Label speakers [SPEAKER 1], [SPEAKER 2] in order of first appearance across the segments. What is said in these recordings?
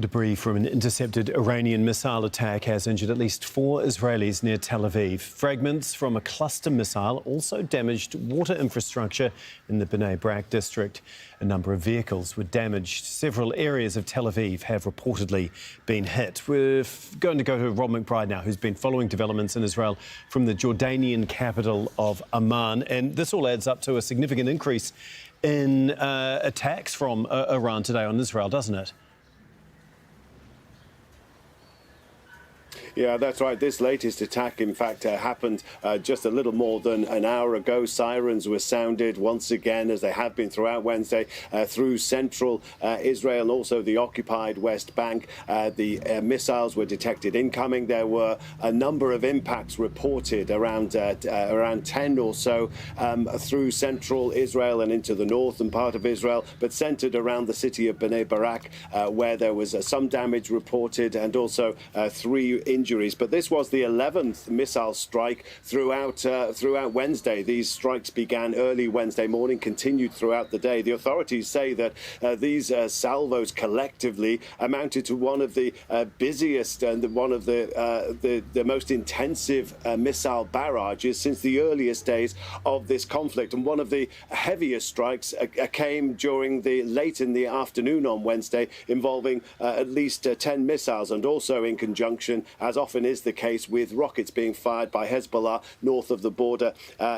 [SPEAKER 1] Debris from an intercepted Iranian missile attack has injured at least 4 Israelis near Tel Aviv. Fragments from a cluster missile also damaged water infrastructure in the Bnei Brak district. A number of vehicles were damaged. Several areas of Tel Aviv have reportedly been hit. We're going to go to Rob McBride now, who's been following developments in Israel from the Jordanian capital of Amman. And this all adds up to a significant increase in attacks from Iran today on Israel, doesn't it?
[SPEAKER 2] Yeah, that's right. This latest attack, in fact, happened just a little more than an hour ago. Sirens were sounded once again, as they have been throughout Wednesday, through central Israel and also the occupied West Bank. The missiles were detected incoming. There were a number of impacts reported, around 10 or so, through central Israel and into the northern part of Israel, but centered around the city of Bnei Brak, where there was some damage reported and also 3 injuries. But this was the 11th missile strike throughout Wednesday. These strikes began early Wednesday morning, continued throughout the day. The authorities say that these salvos collectively amounted to one of the busiest and one of the most intensive missile barrages since the earliest days of this conflict. And one of the heaviest strikes came during late in the afternoon on Wednesday, involving at least 10 missiles, and also in conjunction, as often is the case, with rockets being fired by Hezbollah north of the border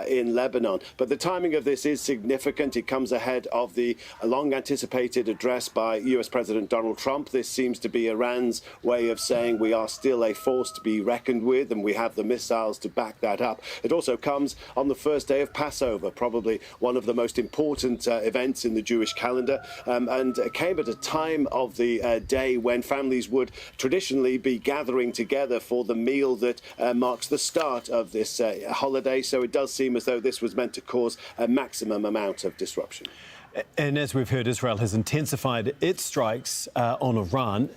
[SPEAKER 2] in Lebanon. But the timing of this is significant. It comes ahead of the long-anticipated address by US President Donald Trump. This seems to be Iran's way of saying we are still a force to be reckoned with, and we have the missiles to back that up. It also comes on the first day of Passover, probably one of the most important events in the Jewish calendar, and came at a time of the day when families would traditionally be gathering together for the meal that marks the start of this holiday. So it does seem as though this was meant to cause a maximum amount of disruption.
[SPEAKER 1] And as we've heard, Israel has intensified its strikes on Iran,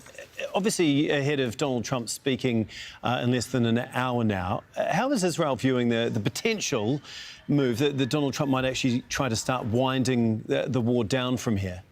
[SPEAKER 1] obviously ahead of Donald Trump speaking in less than an hour now. How is Israel viewing the potential move that Donald Trump might actually try to start winding the war down from here?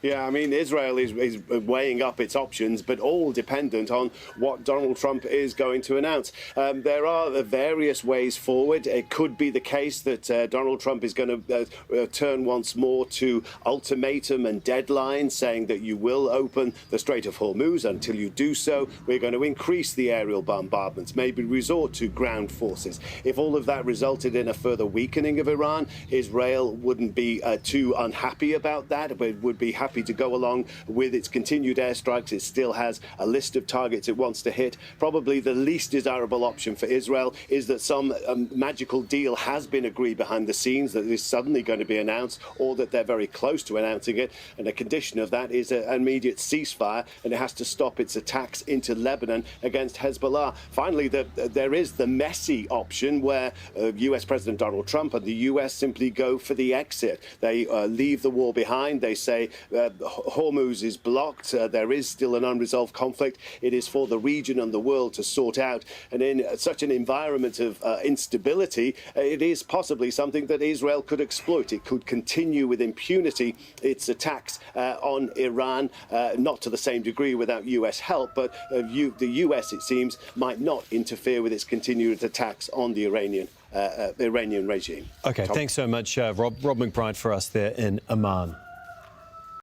[SPEAKER 2] Yeah, I mean, Israel is weighing up its options, but all dependent on what Donald Trump is going to announce. There are various ways forward. It could be the case that Donald Trump is going to turn once more to ultimatum and deadlines, saying that you will open the Strait of Hormuz. Until you do so, we're going to increase the aerial bombardments, maybe resort to ground forces. If all of that resulted in a further weakening of Iran, Israel wouldn't be too unhappy about that, but would be happy to go along with its continued airstrikes. It still has a list of targets it wants to hit. Probably the least desirable option for Israel is that some magical deal has been agreed behind the scenes, that is suddenly going to be announced, or that they're very close to announcing it. And a condition of that is an immediate ceasefire, and it has to stop its attacks into Lebanon against Hezbollah. Finally, there is the messy option where US President Donald Trump and the US simply go for the exit. They leave the war behind. They say Hormuz is blocked. There is still an unresolved conflict. It is for the region and the world to sort out. And in such an environment of instability, it is possibly something that Israel could exploit. It could continue with impunity its attacks on Iran, not to the same degree without US help, but the US, it seems, might not interfere with its continued attacks on the Iranian regime.
[SPEAKER 1] OK, thanks so much, Rob McBride, for us there in Amman.